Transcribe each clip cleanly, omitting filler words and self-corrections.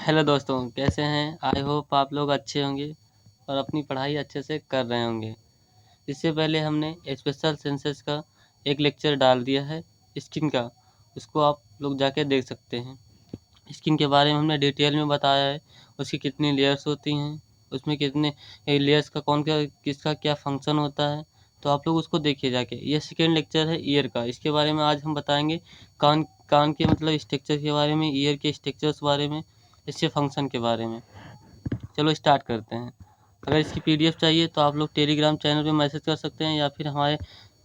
Hello दोस्तों, कैसे हैं? आई होप आप लोग अच्छे होंगे और अपनी पढ़ाई अच्छे से कर रहे होंगे। इससे पहले हमने स्पेशल सेंसस का एक लेक्चर डाल दिया है स्किन का, उसको आप लोग जाके देख सकते हैं। स्किन के बारे में हमने डिटेल में बताया है, उसकी कितनी लेयर्स होती हैं, उसमें कितने लेयर्स का कौन क्या किसका क्या फंक्शन होता है, तो आप लोग उसको देखिए जाके। ये सेकेंड लेक्चर है ईयर का, इसके बारे में आज हम बताएंगे। कान कान के मतलब स्ट्रक्चर के बारे में, ईयर के स्ट्रक्चर्स बारे में, इसके फंक्शन के बारे में। चलो स्टार्ट करते हैं। अगर इसकी पीडीएफ चाहिए तो आप लोग टेलीग्राम चैनल पे मैसेज कर सकते हैं या फिर हमारे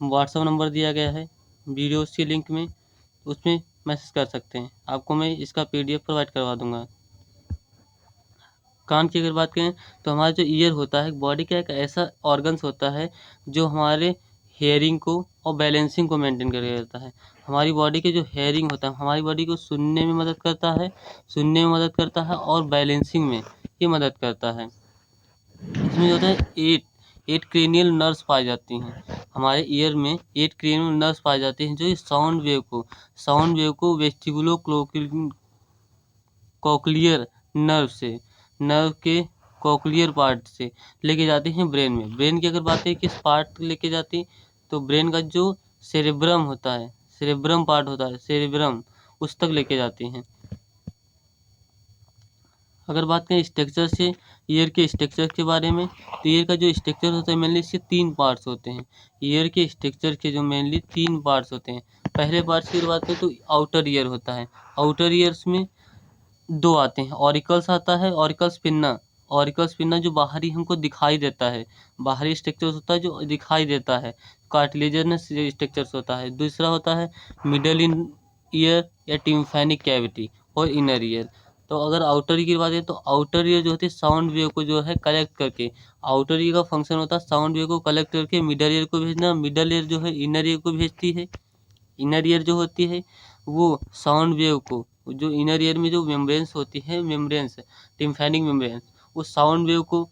व्हाट्सएप नंबर दिया गया है वीडियोस की लिंक में, उसमें मैसेज कर सकते हैं। आपको मैं इसका पीडीएफ प्रोवाइड करवा दूंगा। कान की अगर बात करें तो हमारा जो ईयर होता है बॉडी का एक ऐसा ऑर्गन्स होता है जो हमारे हेयरिंग को और बैलेंसिंग को मेंटेन करके रहता है। हमारी बॉडी के जो हेयरिंग होता है हमारी बॉडी को सुनने में मदद करता है और बैलेंसिंग में ये मदद करता है। इसमें जो होता है एट क्रेनियल नर्व्स पाई जाती हैं। हमारे ईयर में 8 क्रेनियल नर्व्स पाई जाती हैं जो साउंड वेव को वेस्टिबुलो कॉक्लियर नर्व के कॉक्लियर पार्ट से लेके जाते हैं ब्रेन में। ब्रेन की अगर बात करें किस पार्ट लेके जाती है, तो ब्रेन का जो सेरेब्रम होता है, सेरेब्रम पार्ट होता है, सेरेब्रम उस तक लेके जाती हैं। अगर बात करें स्ट्रक्चर से, ईयर के स्ट्रक्चर के बारे में, तो ईयर का जो स्ट्रक्चर होता है मेनली इसके 3 पार्ट्स होते हैं। ईयर के स्ट्रक्चर के जो मेनली 3 पार्ट्स होते हैं। पहले पार्ट्स की बात करें तो आउटर ईयर होता है। आउटर ईयर्स में 2 आते हैं, ऑरिकल्स आता है, ऑरिकल्स पिन्ना जो बाहरी हमको दिखाई देता है, बाहरी स्ट्रक्चर्स होता है जो दिखाई देता है, कार्टिलेजनस स्ट्रक्चर्स होता है। दूसरा होता है मिडल इन ईयर या टिम्फैनिक कैविटी और इनर ईयर। तो अगर आउटर ईयर की बात करें तो आउटर ईयर जो होती है साउंड वेव को जो है कलेक्ट करके, आउटर ईयर का फंक्शन होता है साउंड वेव को कलेक्ट करके मिडल ईयर को भेजना। मिडल ईयर जो है इनर ईयर को भेजती है। इनर ईयर जो होती है वो साउंड वेव को, जो इनर ईयर में जो मेम्ब्रेन्स होती है, मेम्ब्रेन्स टिम्फैनिक मेम्ब्रेन्स, वो साउंड वेव को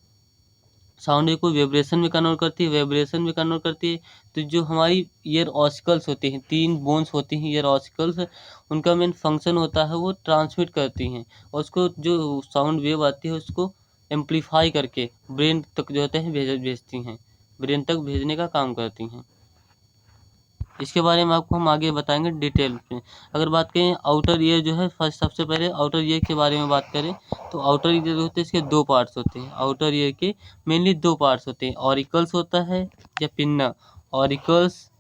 वाइब्रेशन में कन्वर्ट करती है। तो जो हमारी ईयर ऑसिकल्स होते हैं, 3 बोन्स होती हैं ईयर ऑसिकल्स, उनका मेन फंक्शन होता है वो ट्रांसमिट करती हैं और उसको जो साउंड वेव आती है उसको एम्पलीफाई करके ब्रेन तक जो होते हैं भेजती हैं, ब्रेन तक भेजने का काम करती हैं। इसके बारे में आपको हम आगे बताएंगे डिटेल में। अगर बात करें आउटर ईयर जो है, फर्स्ट सबसे पहले आउटर ईयर के बारे में बात करें तो आउटर ईयर जो होते हैं इसके 2 पार्ट्स होते हैं। आउटर ईयर के मेनली 2 पार्ट्स होते हैं, ऑरिकल्स होता है या पिन्ना, ऑरिकल्स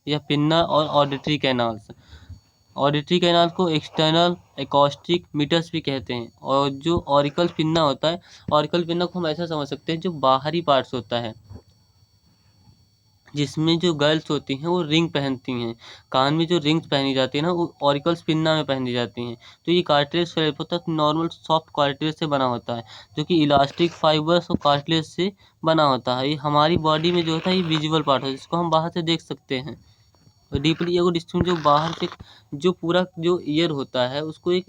या पिन्ना और ऑडिटरी कैनाल्स। ऑडिटरी कैनाल को एक्सटर्नल एकॉस्टिक मीटर्स भी कहते हैं। और जो ऑरिकल पिन्ना होता है, ऑरिकल पिन्ना को हम ऐसा समझ सकते हैं जो बाहरी पार्ट्स होता है, जिसमें जो गर्ल्स होती हैं वो रिंग पहनती हैं। कान में जो रिंग्स पहनी जाती है ना, वो ऑरिकल्स पिन्ना में पहनी जाती हैं। तो ये कार्टिलेज फेल्प होता है, नॉर्मल सॉफ्ट कार्टिलेज से बना होता है, जो कि इलास्टिक फाइबर्स और कार्टिलेज से बना होता है। ये हमारी बॉडी में जो होता है ये विजुअल पार्ट है, जिसको हम बाहर से देख सकते हैं। डीपली अगर इसमें जो बाहर से जो पूरा जो ईयर होता है उसको एक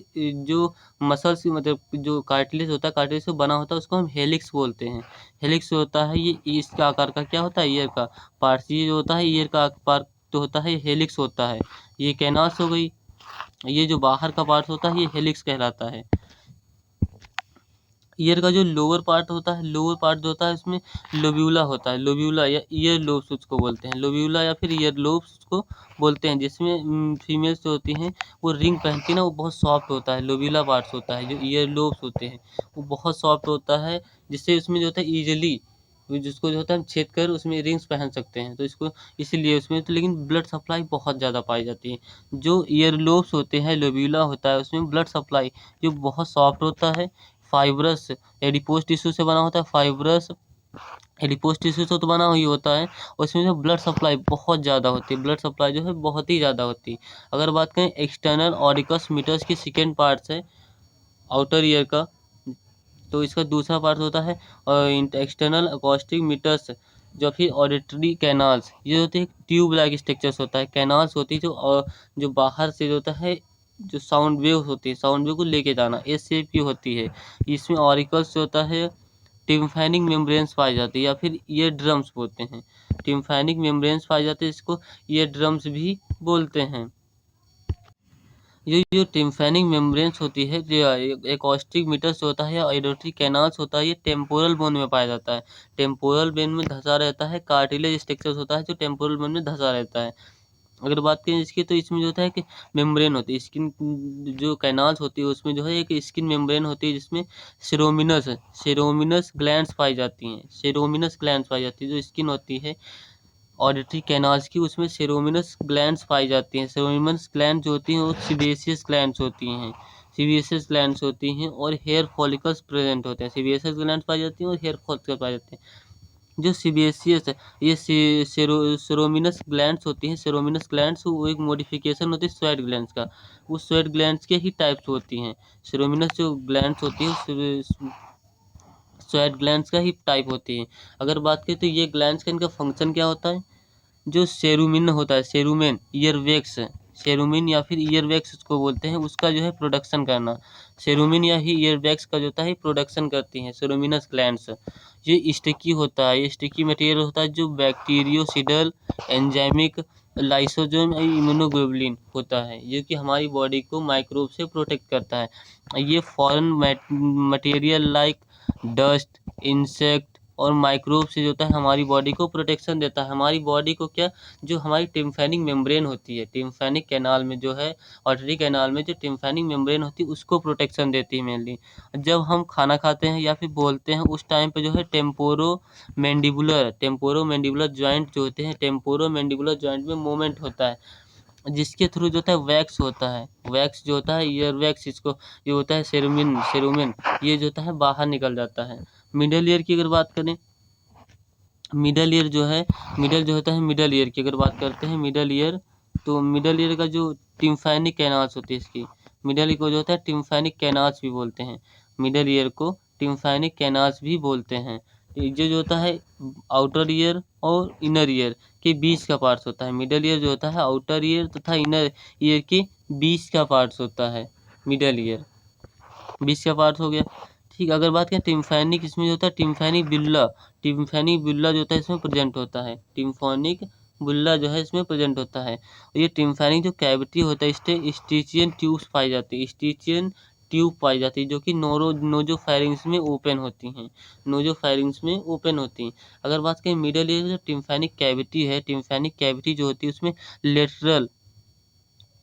जो मसल्स मतलब जो कार्टिलेज होता है, कार्टिलेज से बना होता है, उसको हम हेलिक्स बोलते हैं। हेलिक्स होता है ये इसका आकार का क्या होता है, ईयर का पार्ट। ये जो होता है ईयर का पार्ट तो होता है हेलिक्स होता है। ये कैनास हो गई, ये जो बाहर का पार्ट होता है ये हेलिक्स कहलाता है। ईयर का जो लोअर पार्ट होता है, लोअर पार्ट जो होता है इसमें लोब्यूला होता है, लोब्यूला या ईयर लोब्स उसको बोलते हैं, लोब्यूला या फिर ईयर लोब्स उसको बोलते हैं। जिसमें फीमेल्स जो होती हैं वो रिंग पहनती है ना, वो बहुत सॉफ्ट होता है, लोब्यूला पार्ट्स होता है। जो ईयर लोब्स होते हैं वो बहुत सॉफ्ट होता है, जिससे उसमें जो होता है ईजिली जिसको जो होता है हम छेद कर उसमें रिंग्स पहन सकते हैं। तो इसको इसीलिए उसमें तो, लेकिन ब्लड सप्लाई बहुत ज़्यादा पाई जाती है। जो ईयर लोब्स होते हैं, लोब्यूला होता है, उसमें ब्लड सप्लाई जो बहुत सॉफ्ट होता है, फाइब्रस एडिपोज टिश्यू से बना होता है, फाइब्रस एडिपोज टिश्यू से तो बना हुई होता है। उसमें जो ब्लड सप्लाई बहुत ज़्यादा होती है, ब्लड सप्लाई जो है बहुत ही ज़्यादा होती है। अगर बात करें एक्सटर्नल ऑरिकस मीटर्स की सेकेंड पार्ट है आउटर ईयर का, तो इसका दूसरा पार्ट होता है एक्सटर्नल अकॉस्टिक मीटर्स, जो फिर ऑडिटरी कैनाल्स। ये होते हैं ट्यूब लाइक स्ट्रक्चर्स होता है, कैनाल्स होती है जो बाहर से जो होता है जो साउंड वेव होती है, साउंड वेव को लेके जाना, एस शेप की होती है। इसमें ऑरिकल्स जो होता है टिम्फैनिक मेम्ब्रेन्स पाई जाती है या फिर ईयर ड्रम्स बोलते हैं। टिम्फैनिक मेम्ब्रेन्स पाई जाती है, इसको ईयर ड्रम्स भी बोलते हैं। ये जो टिम्फैनिक मेम्ब्रेन्स होती है, जो एकॉस्टिक मीटर्स होता है या ऑडिटरी कैनाल्स होता है, ये टेम्पोरल बोन में पाया जाता है। टेम्पोरल बोन में धंसा रहता है, कार्टिलेज स्ट्रक्चर्स होता है जो टेम्पोरल बोन में धंसा रहता है। अगर बात करें इसकी, तो इसमें जो होता है कि मेम्ब्रेन होती है, स्किन जो कैनाल्स होती है उसमें जो है एक स्किन मेम्ब्रेन होती है जिसमें सेरोमिनस ग्लैंड्स पाई जाती हैं। सेरोमिनस ग्लैंड्स पाई जाती है। जो स्किन होती है ऑडिटरी कैनाल्स की, उसमें सेरोमिनस ग्लैंड्स पाई जाती हैं। सेरोमिनस ग्लैंड जो होती हैं वो सीबेसियस ग्लैंड्स होती हैं। सीबेसियस ग्लैंड्स होती हैं और हेयर फॉलिकल्स प्रेजेंट होते हैं। सीबेसियस ग्लैंड्स पाई जाती हैं और हेयर फॉलिकल्स पाए जाते हैं। जो सीबेसियस है, ये सेरोमिनस ग्लैंड्स होती हैं। सेरोमिनस ग्लैंड्स वो एक मॉडिफिकेशन होती है स्वेट ग्लैंड्स का। वो स्वेट ग्लैंड्स के ही टाइप्स होती हैं। सेरोमिनस जो ग्लैंड्स होती हैं स्वेट ग्लैंड्स का ही टाइप होती हैं। अगर बात करें तो ये ग्लैंड्स का इनका फंक्शन क्या होता है? जो सेरुमिन होता है, सेरुमेन ईयरवैक्स, सेरुमिन या फिर ईयरवैक्स उसको बोलते हैं, उसका जो है प्रोडक्शन करना। सेरुमिन या ही ईयरवैक्स का जो होता है प्रोडक्शन करती हैं सेरुमिनस ग्लैंड्स। ये स्टिकी होता है, ये स्टिकी मटेरियल होता है जो बैक्टीरियोसिडल, एंजाइमिक, लाइसोजोम, इम्यूनोग्लोबुलिन होता है, जो कि हमारी बॉडी को माइक्रोब से प्रोटेक्ट करता है। ये foreign material like dust, insect और माइक्रोब से जो होता है हमारी बॉडी को प्रोटेक्शन देता है। हमारी बॉडी को क्या, जो हमारी टिम्फैनिक मेम्ब्रेन होती है, टिम्फैनिक कैनाल में जो है, ऑर्टरी कैनाल में जो टिम्फैनिक मेम्ब्रेन होती है उसको प्रोटेक्शन देती है मेनली। जब हम खाना खाते हैं या फिर बोलते हैं उस टाइम पे जो है टेम्पोरो मैंडिबुलर जॉइंट जो होते हैं, टेम्पोरो मैंडिबुलर जॉइंट में मूवमेंट होता है, जिसके थ्रू जो होता है वैक्स होता है। वैक्स जो होता है ईयर वैक्स, इसको ये होता है सेरुमिन, ये जो होता है बाहर निकल जाता है। मिडल ईयर की अगर बात करें, मिडल ईयर जो है, मिडल जो होता है, मिडल ईयर की अगर बात करते हैं मिडल ईयर, तो मिडल ईयर का जो टिम्फैनिक कैनाल्स होती है इसकी, मिडल ईयर को जो होता है टिम्फैनिक कैनाल्स भी बोलते हैं। मिडल ईयर को टिम्फैनिक कैनाल्स भी बोलते हैं। ये जो होता है आउटर ईयर और इनर ईयर के बीच का पार्ट्स होता है। मिडल ईयर जो होता है आउटर ईयर तथा इनर ईयर के बीच का पार्ट्स होता है। मिडल ईयर बीच का पार्ट हो गया। ठीक, अगर बात करें टिम्फैनिक, इसमें जो होता है टिम्फैनिक बुल्ला जो होता है इसमें प्रेजेंट होता है। टिम्फैनिक बुल्ला जो है इसमें प्रेजेंट होता है। और ये टिम्फैनिक जो कैविटी होता है, इस स्टिचियन ट्यूब्स पाई जाती है, स्टिचियन ट्यूब पाई जाती है, जो कि नोजोफैरिंग्स में ओपन होती हैं, नोजोफैरिंग्स में ओपन होती हैं। अगर बात करें मिडल ईयर जो टिम्फैनिक कैविटी है, टिम्फैनिक कैविटी जो होती है उसमें लेटरल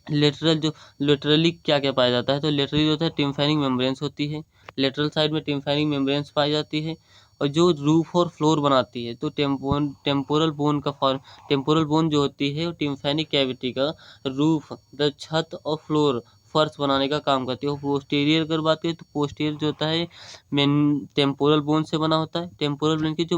लेटरल जो लेटरली क्या क्या पाया जाता है, तो लेटरली जो होता है टिम्फैनिक मेम्ब्रेन्स होती है। लेटरल साइड में टिम्फैनिक मेम्ब्रेन्स पाई जाती है। और जो रूफ और फ्लोर बनाती है, तो टेम्पोरल बोन का फॉर्म, टेम्पोरल बोन जो होती है वो टिम्फैनिक कैविटी का रूफ, द छत और फ्लोर, फर्श बनाने का काम करती है। और पोस्टीरियर अगर बात करें तो पोस्टीरियर जो होता है मेन टेम्पोरल बोन से बना होता है। टेम्पोरल बोन की जो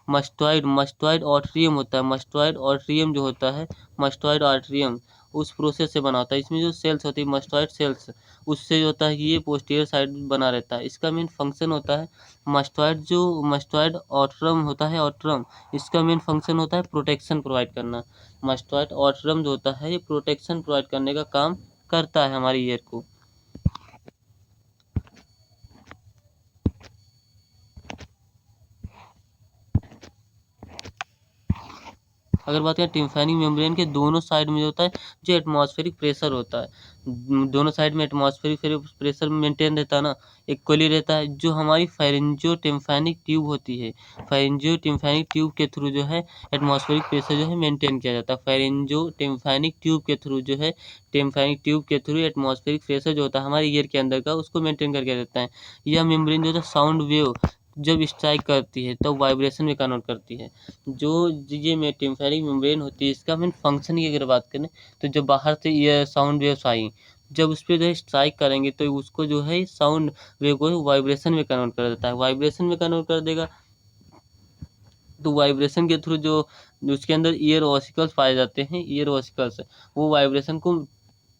मस्टॉइड ऑट्रियम होता है, मस्टॉइड ऑट्रियम जो होता है, मस्टॉइड ऑट्रियम उस प्रोसेस से बना होता है। इसमें जो सेल्स होती है मस्टॉइड सेल्स, उससे जो होता है ये पोस्टीरियर साइड बना रहता है। इसका मेन फंक्शन होता है मस्टॉइड ऑट्रम होता है, ऑट्रम, इसका मेन फंक्शन होता है प्रोटेक्शन प्रोवाइड करना। मस्टॉइड ऑट्रम जो होता है ये प्रोटेक्शन प्रोवाइड करने का काम करता है हमारी ईयर को। अगर बात करें टिम्फैनिक मेम्ब्रेन के दोनों साइड में जो होता है, जो एटमॉस्फेरिक प्रेशर होता है, दोनों साइड में एटमॉस्फेरिक प्रेशर मेंटेन रहता है ना, इक्वली रहता है। जो हमारी फेरेंजियो टिम्फैनिक ट्यूब होती है, फेरेंजियो टिम्फैनिक ट्यूब के थ्रू जो है एटमॉस्फेरिक प्रेशर जो है मेंटेन किया जाता है। फेरेंजियो टिम्फैनिक ट्यूब के थ्रू जो है, टिम्फैनिक ट्यूब के थ्रू एटमॉस्फेरिक प्रेशर जो होता है हमारे ईयर के अंदर का, उसको मेंटेन करके रहता है। यह मेम्ब्रेन जो होता है साउंड वेव जब स्ट्राइक करती है तो वाइब्रेशन में कन्वर्ट करती है। जो ये में टिम्फैनिक मेम्ब्रेन होती है, इसका मेन फंक्शन की अगर बात करें, तो जब बाहर से ये साउंड वेव्स आई, जब उस पर जो है स्ट्राइक करेंगे तो उसको जो है साउंड वेव को वाइब्रेशन में कन्वर्ट कर देता है। वाइब्रेशन में कन्वर्ट कर देगा तो वाइब्रेशन के थ्रू जो उसके अंदर ईयर ऑसिकल्स पाए जाते हैं, ईयर ऑसिकल्स वो वाइब्रेशन को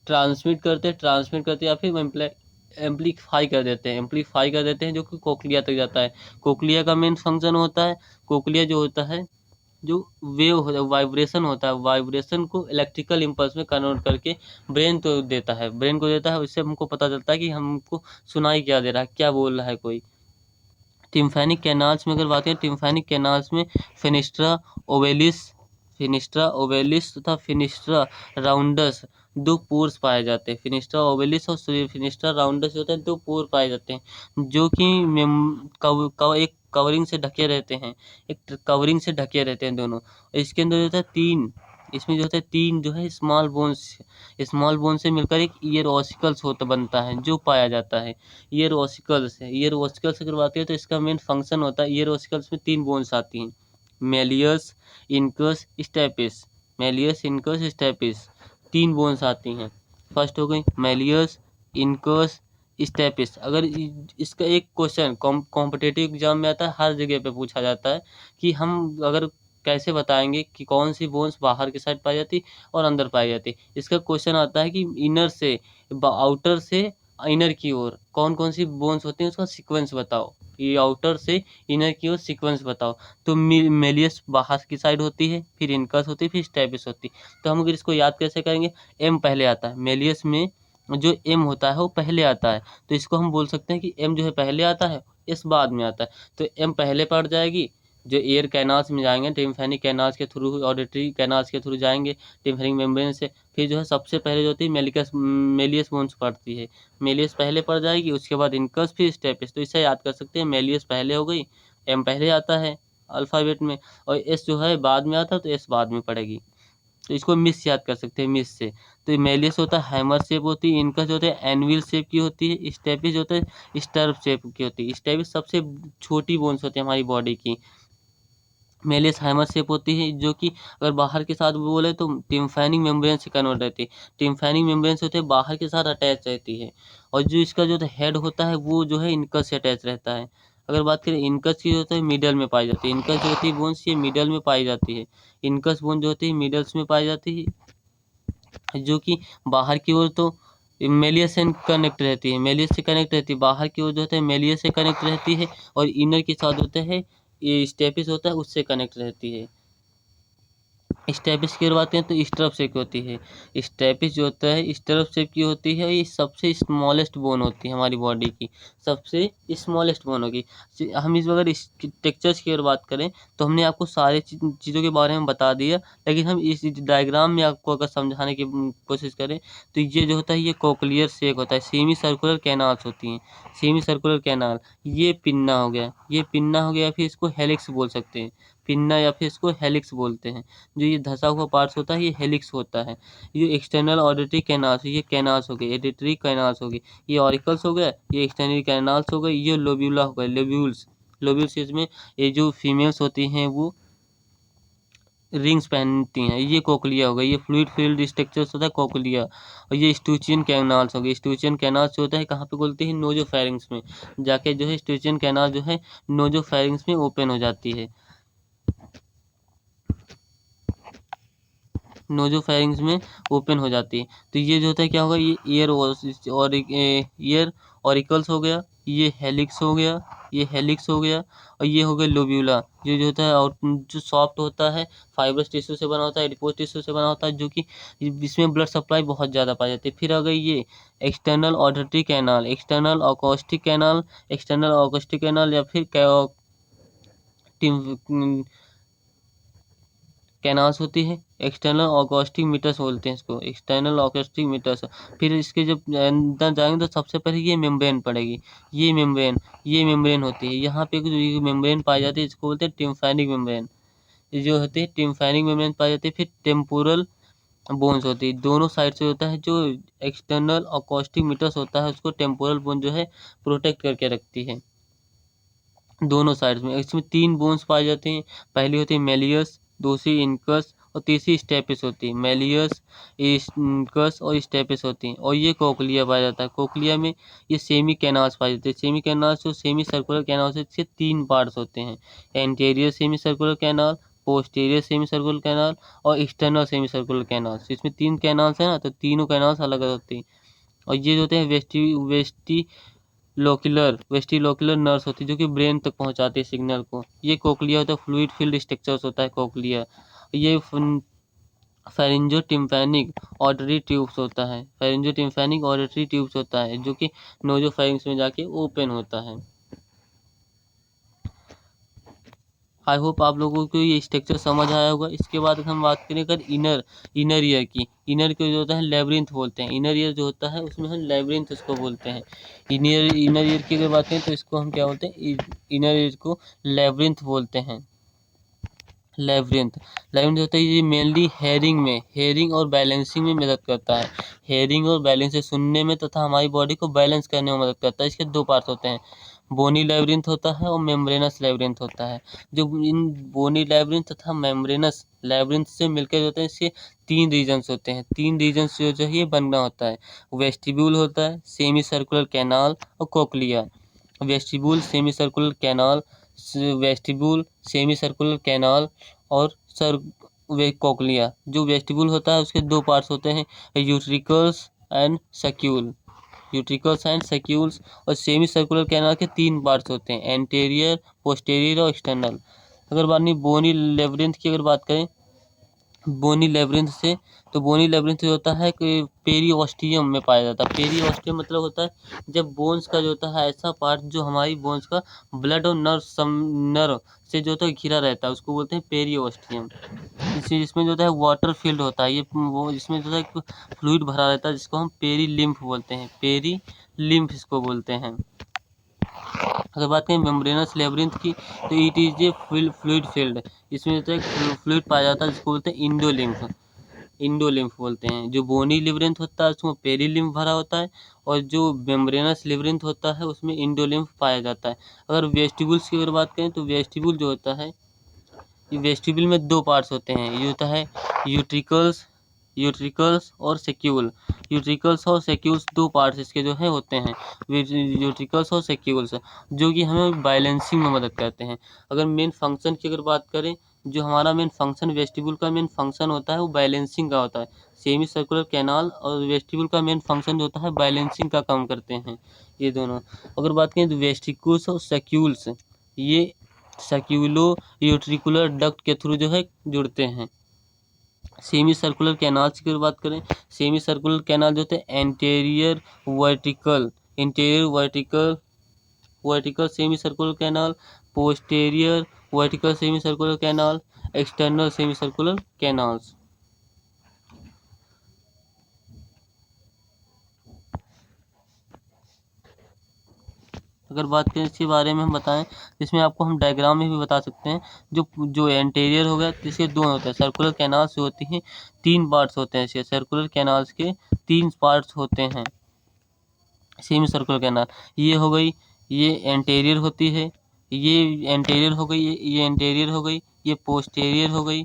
ट्रांसमिट करते या फिर एम्पलीफाई कर देते हैं, जो कि कोक्लिया तक जाता है। कोक्लिया का मेन फंक्शन होता है, कोक्लिया जो होता है, जो वेव होता है, वाइब्रेशन होता है, वाइब्रेशन को इलेक्ट्रिकल इम्पल्स में कन्वर्ट करके ब्रेन को देता है। उससे हमको पता चलता है कि हमको सुनाई क्या दे रहा है, क्या बोल रहा है कोई। टिम्फैनिक कैनाल्स में अगर बात करें, टिम्फैनिक कैनाल्स में फिनिस्ट्रा ओवेलिस तथा फिनिस्ट्रा राउंडस दो पोर्स पाए जाते हैं, फिनिस्ट्रा ओवलिस और फिनिस्ट्रा राउंडस होते हैं, दो पोर पाए जाते हैं जो कि एक कवरिंग से ढके रहते हैं, एक कवरिंग से ढके रहते हैं दोनों। इसके अंदर जो होता है तीन, इसमें जो होता है तीन जो है स्मॉल बोन से मिलकर एक ईयर ऑसिकल्स होता बनता है जो पाया जाता है। ईयर ऑसिकल्स है, ईयर ऑसिकल्स अगर बात करें तो इसका मेन फंक्शन होता है, ईयर ऑसिकल्स में तीन बोन्स आती हैं, malleus, incus, stapes. Malleus, incus, stapes तीन बोन्स आती हैं। फर्स्ट हो गई मेलियस, इनकस, स्टेपिस। अगर इसका एक क्वेश्चन कॉम्पिटिटिव एग्जाम में आता है, हर जगह पे पूछा जाता है कि हम अगर कैसे बताएंगे कि कौन सी बोन्स बाहर की साइड पाई जाती और अंदर पाई जाती। इसका क्वेश्चन आता है कि इनर से आउटर से इनर की ओर कौन कौन सी बोन्स होती हैं, उसका सीक्वेंस बताओ। ये आउटर से इनर की ओर सीक्वेंस बताओ। तो मेलियस बाहर की साइड होती है, फिर इनकस होती है, फिर स्टेपिस होती है। तो हम अगर इसको याद कैसे करेंगे, एम पहले आता है मेलियस में, जो एम होता है वो पहले आता है, तो इसको हम बोल सकते हैं कि एम जो है पहले आता है, एस बाद में आता है। तो एम पहले पड़ जाएगी, जो एयर कैनाल्स में जाएंगे, टिम्फैनिक कैनाल्स के थ्रू, ऑडिटरी कैनाल्स के थ्रू जाएंगे टिम्फैनिक मेम्ब्रेन से। फिर जो है सबसे पहले जो होती है मेलियस बोन्स पड़ती है, मेलियस पहले पड़ जाएगी, उसके बाद इनकस, फिर स्टेपिस। तो इसे याद कर सकते हैं, मेलियस पहले हो गई, एम पहले आता है अल्फ़ाबेट में, और एस जो है बाद में आता है, तो एस बाद में पड़ेगी। तो इसको मिस याद कर सकते हैं, मिस से। तो मेलियस होता है हैमर शेप होती है, इनकस जो होता है एनविल शेप की होती है, स्टेपिस जो होता है स्टर्प शेप की होती है। स्टेपिस सबसे छोटी बोन्स होती है हमारी बॉडी की। मेलियस हैमर शेप होती है, जो कि अगर बाहर के साथ बोले तो टिम्फैनिक मेम्ब्रेन से कन्वर्ट रहती है। टिम्फैनिक मेम्ब्रेन से होते हैं बाहर के साथ अटैच रहती है, और जो इसका जो हेड होता है वो जो है इनकस से अटैच रहता है। अगर बात करें इनकस की, होता है मिडल में पाई जाती है। इनकस जो होती है बोन्स ये मिडल में पाई जाती है, इनकस बोन जो होती है मिडल्स में पाई जाती है, जो कि बाहर की ओर तो मेलियस से कनेक्ट रहती है, मेलियस से कनेक्ट रहती है, बाहर की ओर जो होता है मेलियस से कनेक्ट रहती है, और इनर के साथ होता है ये स्टेपिस होता है उससे कनेक्ट रहती है। स्टेपिस की बात करें तो स्टर्प शेप की होती है। स्टेपिस जो होता है स्टर्प शेप की होती है, ये सबसे स्मॉलेस्ट बोन होती है हमारी बॉडी की, सबसे स्मॉलेस्ट बोन होगी। हम इस अगर इस टेक्सचर्स की अगर बात करें तो हमने आपको सारे चीज़ों के बारे में बता दिया, लेकिन हम इस डायग्राम में आपको अगर समझाने की कोशिश करें तो ये जो होता है ये कोक्लियर शेप होता है, सेमी सर्कुलर कैनाल्स होती हैं, सेमी सर्कुलर कैनाल। ये पिन्ना हो गया, ये पिन्ना हो गया, फिर इसको हेलिक्स बोल सकते हैं, पिन्ना, या फिर इसको हेलिक्स बोलते हैं। जो ये धंसा हुआ पार्ट्स होता है ये हेलिक्स होता है। ये एक्सटर्नल ऑडिटरी कैनाल्स, ये कैनाल्स हो गए, एडिटरी कैनाल्स हो गई, ये ऑरिकल्स हो गए, ये एक्सटर्नल कैनाल्स हो गए, ये लोब्यूला हो गए, लोब्यूल्स। लोब्यूल्स इसमें ये जो फीमेल्स होती हैं वो रिंग्स पहनती हैं। ये कोकलिया हो गई, ये फ्लूइड फील्ड स्ट्रक्चर्स होता है कोकलिया, और ये स्टूचियन कैनाल्स हो गई। स्टूचियन कैनाल्स होता है कहाँ पे खुलती है, नोजोफेरिंग्स में जाके जो है स्टूचियन कैनाल जो है नोजोफेरिंग्स में ओपन हो जाती है, नोजोफेरिंग्स में ओपन हो जाती है। तो ये जो होता है क्या होगा, ये ईयर ऑरिकल्स हो गया, ये हेलिक्स हो गया, ये हेलिक्स हो गया, और ये हो गया लोब्यूला। ये जो होता है और जो सॉफ्ट होता है फाइब्रस टिश्यू से बना होता है, एडिपोज टिश्यू से बना होता है, जो कि इसमें ब्लड सप्लाई बहुत ज़्यादा पाई जाती है। फिर आ गई ये external auditory canal, external acoustic canal, external acoustic canal, या फिर कैनाल्स होती है। एक्सटर्नल ऑकोस्टिक मीटर्स बोलते हैं इसको, एक्सटर्नल ऑकोस्टिक मीटर्स। फिर इसके जब अंदर जाएंगे तो सबसे पहले ये मेम्ब्रेन पड़ेगी, ये मेम्ब्रेन होती है। यहाँ पे जो मेम्ब्रेन पाई जाती है इसको बोलते हैं टिम्फैनिक मेम्ब्रेन, ये जो होती है टिम्फैनिक मेम्ब्रेन पाई जाती है। फिर टेम्पोरल बोन्स होती है, दोनों साइड से होता है। जो एक्सटर्नल ऑकोस्टिक मीटर्स होता है उसको टेम्पोरल बोन जो है प्रोटेक्ट करके रखती है दोनों साइड्स में। इसमें तीन बोन्स पाए जाते हैं, पहली होती है मेलियस, दूसरी इनकस, और तीसरी स्टेपिस होती है। मेलियस, इनकस और स्टेपिस होती हैं, और ये कोक्लिया पाया जाता है। कोक्लिया में ये सेमी कैनाल्स पाए जाते हैं। सेमी कैनाल्स जो सेमी सर्कुलर कैनाल्स है, इसके तीन पार्ट्स होते हैं, anterior semi circular canal, posterior semi circular canal, और एक्सटर्नल सेमी सर्कुलर कैनाल्स। इसमें तीन कैनाल्स हैं ना, तो तीनों कैनाल्स अलग अलग होती हैं। और ये जो होते हैं वेस्टिलोकुलर नर्व्स होती है, जो कि ब्रेन तक पहुंचाती है सिग्नल को। ये कोक्लिया होता है, फ्लूइड फील्ड स्ट्रक्चर्स होता है कोक्लिया। ये फेरिंजो टिम्पैनिक ऑडिटरी ट्यूब्स होता है, फेरिंजो टिम्पैनिक ऑडिटरी ट्यूब्स होता है, जो कि नोजोफेरिंग्स में जाके ओपन होता है। आई होप आप लोगों को ये स्ट्रक्चर समझ आया होगा। इसके बाद हम बात करें अगर इनर ईयर की। इनर को जो होता है लेब्रिंथ बोलते हैं। इनर ईयर जो होता है उसमें हम लेब्रिंथ उसको बोलते हैं। इनर ईयर की अगर बात करें तो इसको हम क्या बोलते हैं, इनर ईयर को लेब्रिंथ बोलते हैं। लेब्रिंथ होता है ये मेनली हेयरिंग और बैलेंसिंग में मदद करता है। हेयरिंग और बैलेंस से सुनने में तथा हमारी बॉडी को बैलेंस करने में मदद करता है। इसके दो पार्ट होते हैं, बोनी लेब्रिंथ होता है और मेम्ब्रेनस लेब्रिंथ होता है। जो इन बोनी लेब्रिंथ तथा मेम्ब्रेनस लेब्रिंथ से मिलकर होते हैं, इसके 3 रीजन्स होते हैं। 3 रीजन्स जो है ये बनना होता है। वेस्टिब्यूल होता है, सेमी सर्कुलर कैनाल और cochlea. Vestibule, semi circular canal, vestibule, semi circular canal और कोक्लिया। जो वेस्टिब्यूल होता है उसके 2 पार्ट्स होते हैं, यूट्रिकल्स एंड सैक्यूल। यूट्रिकल्स एंड सैक्यूल्स। और सेमी सर्कुलर कैनाल के 3 पार्ट्स होते हैं, एंटीरियर, पोस्टीरियर और एक्सटर्नल। अगर बात नहीं बोनी लेब्रिंथ की अगर बात करें, बोनी लेब्रिंथ से, तो बोनी लेब्रिंथ जो होता है कि पेरीओस्टियम में पाया जाता है। पेरीओस्टियम मतलब होता है जब बोन्स का जो होता है ऐसा पार्ट जो हमारी बोन्स का ब्लड और नर्व से जो होता है घिरा रहता है, उसको बोलते हैं पेरीओस्टियम। इसमें जो होता है वाटर फील्ड होता है, ये वो इसमें जो है फ्लूइड भरा रहता है, जिसको हम पेरी लिम्फ बोलते हैं। पेरी लिम्फ इसको बोलते हैं। अगर बात करें मेम्ब्रेनस लेब्रिंथ की, तो it is a fluid field. इसमें जो है फ्लूइड पाया जाता है, जिसको बोलते हैं इंडोलिम्फ बोलते हैं। जो बोनी लेब्रिंथ होता है उसमें पेरी लिम्फ भरा होता है, और जो मेम्ब्रेनस लेब्रिंथ होता है उसमें इंडोलिम्फ पाया जाता है। अगर वेस्टिबुल्स की अगर बात करें, तो वेस्टिबुल जो होता है, ये वेस्टिबुल में 2 पार्ट्स होते हैं। ये होता है यूट्रिकल्स और सेक्यूल। यूट्रिकल्स और सेक्यूल्स 2 पार्ट्स इसके जो है होते हैं, यूट्रिकल्स और सेक्यूल्स, जो कि हमें बैलेंसिंग में मदद करते हैं। अगर मेन फंक्शन की अगर बात करें, जो हमारा मेन फंक्शन वेस्टिबुल का मेन फंक्शन होता है वो बैलेंसिंग का होता है। सेमी सर्कुलर कैनाल और वेस्टिबुल का मेन फंक्शन जो होता है बैलेंसिंग का काम करते हैं ये दोनों। अगर बात करें तो वेस्टिकुल्स और सेक्यूल्स, ये सैक्यूलो यूट्रिकुलर डक्ट के थ्रू जो है जुड़ते हैं। सेमी सर्कुलर कैनाल्स की बात करें, सेमी सर्कुलर कैनाल जो होते हैं anterior vertical semi circular canal, posterior vertical semi circular canal, external semi circular canals. अगर बात करें इसके बारे में हम बताएं, इसमें आपको हम डायग्राम में भी बता सकते हैं। जो एंटीरियर हो गया, इसके 2 होते हैं। सर्कुलर कैनाल्स जो होती हैं 3 पार्ट्स होते हैं। इसके सर्कुलर कैनाल्स के 3 पार्ट्स होते हैं। सेमी सर्कुलर कैनाल ये हो गई, ये एंटीरियर होती है, ये एंटीरियर हो गई, ये एंटीरियर हो गई, ये पोस्टीरियर हो गई।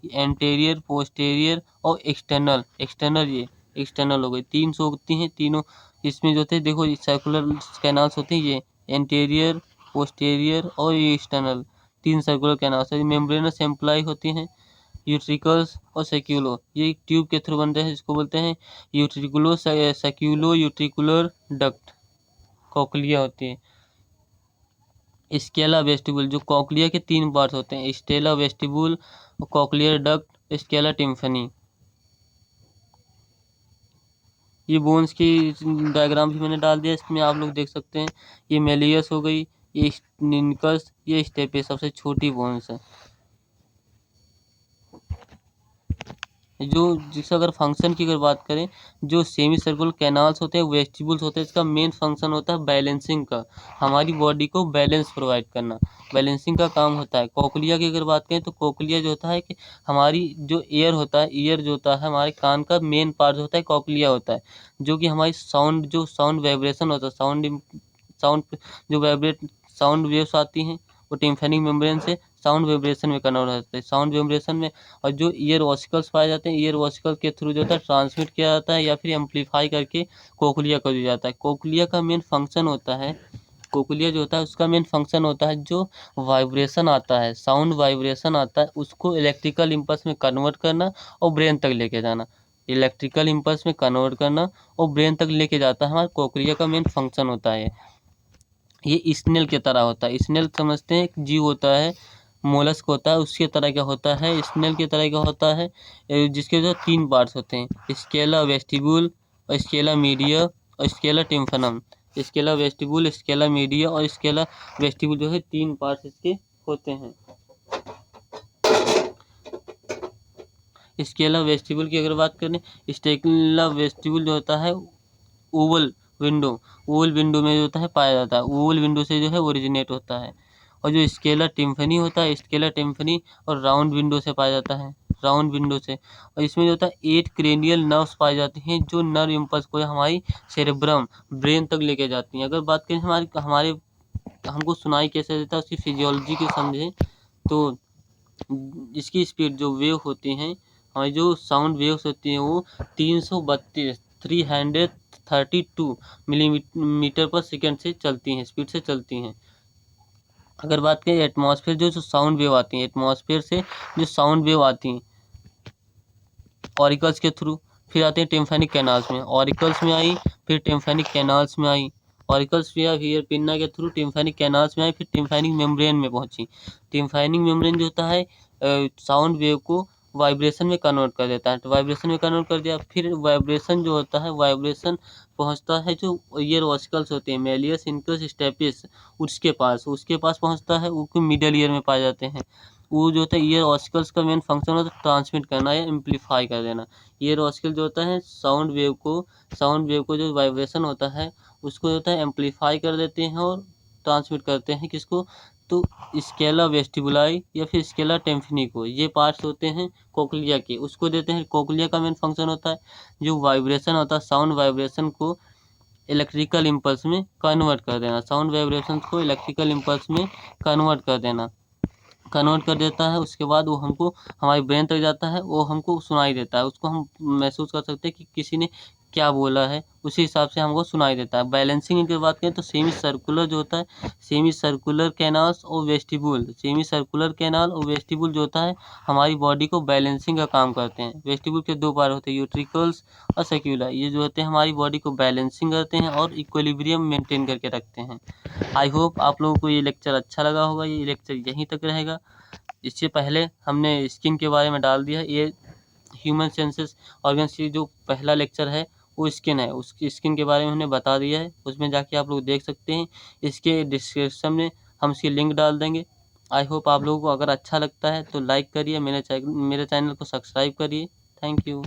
एंटीरियर, पोस्टीरियर और एक्सटर्नल ये एक्सटर्नल हो गई। 3 होती हैं तीनों। इसमें जो होते हैं देखो, सर्कुलर कैनाल्स होते हैं, ये एंटीरियर, पोस्टीरियर और ये external, 3 circular canals. Membranes employee होती हैं, यूट्रिकल्स और सेक्यूलो, ये एक ट्यूब के थ्रू बनते हैं, जिसको बोलते हैं सेक्यूलो यूट्रिकुलर डक्ट। कोक्लिया होती है। स्केला वेस्टिबुल, जो कोक्लिया के 3 पार्ट्स होते हैं, scala vestibule, cochlear duct, scala tympani. ये बोन्स की डायग्राम भी मैंने डाल दिया, इसमें आप लोग देख सकते हैं। ये मेलियस हो गई, ये निनकस, ये स्टेपे सबसे छोटी बोन्स है। जो जिसका अगर फंक्शन की अगर बात करें, जो सेमी सर्कुलर कैनाल्स होते हैं, वेस्टिबुल्स होते हैं, इसका मेन फंक्शन होता है बैलेंसिंग का, हमारी बॉडी को बैलेंस प्रोवाइड करना, बैलेंसिंग का काम होता है। कोक्लिया की अगर बात करें, तो कोक्लिया जो होता है कि हमारी जो ईयर होता है, ईयर जो होता है हमारे कान का मेन पार्ट होता है, कोक्लिया होता है, जो कि हमारी साउंड वाइब्रेशन होता है, साउंड जो वाइब्रेट साउंड वेव्स आती हैं, वो टिम्फैनिक मेम्ब्रेन से साउंड वाइब्रेशन में कन्वर्ट हो जाते हैं, साउंड वाइब्रेशन में। और जो ईयर वॉसिकल्स पाए जाते हैं, ईयर वॉसिकल के थ्रू जो होता है ट्रांसमिट किया जाता है, या फिर एम्पलीफाई करके कोक्लिया को दिया जाता है। कोक्लिया का मेन फंक्शन होता है, कोक्लिया जो होता है उसका मेन फंक्शन होता है, जो वाइब्रेशन आता है, साउंड वाइब्रेशन आता है, उसको इलेक्ट्रिकल इम्पल्स में कन्वर्ट करना और ब्रेन तक लेके जाना। इलेक्ट्रिकल इम्पल्स में कन्वर्ट करना और ब्रेन तक लेके जाता है, हमारा कोक्लिया का मेन फंक्शन होता है। ये स्नेल की तरह होता है। स्नेल समझते हैं, एक जीव होता है, मोलस्क होता है, उसके तरह का होता है, स्नेल की तरह का होता है, जिसके जो 3 पार्ट्स होते हैं, स्केला वेस्टिबुल और स्केला मीडिया और scala tympanum. Scala vestibule, scala media और स्केला वेस्टिबुल जो है 3 पार्ट्स इसके होते हैं। स्केला वेस्टिबुल की अगर बात करें, स्केला वेस्टिबुल जो होता है ओवल विंडो में जो होता है पाया जाता है, ओवल विंडो से जो है ओरिजिनेट होता है। और जो स्केला टिम्पनी होता है, स्केला टिम्पनी और राउंड विंडो से पाया जाता है, राउंड विंडो से। और इसमें जो होता है 8 क्रेनियल नर्व्स पाई जाती हैं जो नर्व इम्पल्स को हमारी सेरेब्रम ब्रेन तक लेके जाती हैं। अगर बात करें हमारे हमको सुनाई कैसे देता है उसकी फिजियोलॉजी की समझें तो इसकी स्पीड जो वेव होती हैं, हमारी जो साउंड वेव्स होती हैं वो 332 मिलीमीटर पर सेकेंड से चलती हैं, स्पीड से चलती हैं। अगर बात करें एटमॉस्फेयर जो साउंड वेव आती हैं, एटमॉस्फेयर से जो साउंड वेव आती हैं ऑरिकल्स के थ्रू, फिर आते हैं टिम्फैनिक कैनाल्स में, ऑरिकल्स में आई, फिर टिम्फैनिक कैनाल्स में आई, ऑरिकल्स या फिर पिन्ना के थ्रू टिम्फैनिक कैनाल्स में आई, फिर टिम्फैनिक मेम्ब्रेन में पहुंची। टिम्फैनिक मेम्ब्रेन जो होता है साउंड वेव को वाइब्रेशन में कन्वर्ट कर देता है, तो वाइब्रेशन में कन्वर्ट कर दिया, फिर वाइब्रेशन जो होता है वाइब्रेशन पहुंचता है जो ईयर ऑसिकल्स होते हैं, मेलियस इंकस स्टेपिस, उसके पास पहुंचता है, वो मिडल ईयर में पाए जाते हैं। वो जो होता है ईयर ऑसिकल्स का मेन फंक्शन होता है ट्रांसमिट करना या एम्पलीफाई कर देना। ईयर ऑसिकल जो होता है साउंड वेव को जो वाइब्रेशन होता है उसको जो होता है एम्पलीफाई कर देते हैं और ट्रांसमिट करते हैं किसको, तो स्केला वेस्टिबुलाई या फिर स्केला टिम्पनी को। ये पार्ट्स होते हैं कोक्लिया के, उसको देते हैं। कोक्लिया का मेन फंक्शन होता है जो वाइब्रेशन होता है साउंड वाइब्रेशन को इलेक्ट्रिकल इम्पल्स में कन्वर्ट कर देना, साउंड वाइब्रेशन को इलेक्ट्रिकल इम्पल्स में कन्वर्ट कर देता है। उसके बाद वो हमको हमारे ब्रेन तक जाता है, वो हमको सुनाई देता है, उसको हम महसूस कर सकते हैं कि किसी ने क्या बोला है, उसी हिसाब से हमको सुनाई देता है। बैलेंसिंग की बात करें तो सेमी सर्कुलर जो होता है, सेमी सर्कुलर कैनाल्स और वेस्टिबुल, सेमी सर्कुलर कैनाल और वेस्टिबुल जो होता है हमारी बॉडी को बैलेंसिंग का काम करते हैं। वेस्टिबुल के 2 पार्ट होते हैं, यूट्रिकल्स और सेक्यूला, ये जो होते हैं हमारी बॉडी को बैलेंसिंग करते हैं और इक्विलिब्रियम मेंटेन करके रखते हैं। आई होप आप लोगों को ये लेक्चर अच्छा लगा होगा। ये लेक्चर यहीं तक रहेगा। इससे पहले हमने स्किन के बारे में डाल दिया, ये ह्यूमन सेंसेस ऑर्गन्स की जो पहला लेक्चर है वो स्किन है, उसकी स्किन के बारे में हमने बता दिया है, उसमें जाके आप लोग देख सकते हैं। इसके डिस्क्रिप्शन में हम इसकी लिंक डाल देंगे। आई होप आप लोगों को अगर अच्छा लगता है तो लाइक करिए, मेरे चैनल को सब्सक्राइब करिए। Thank you.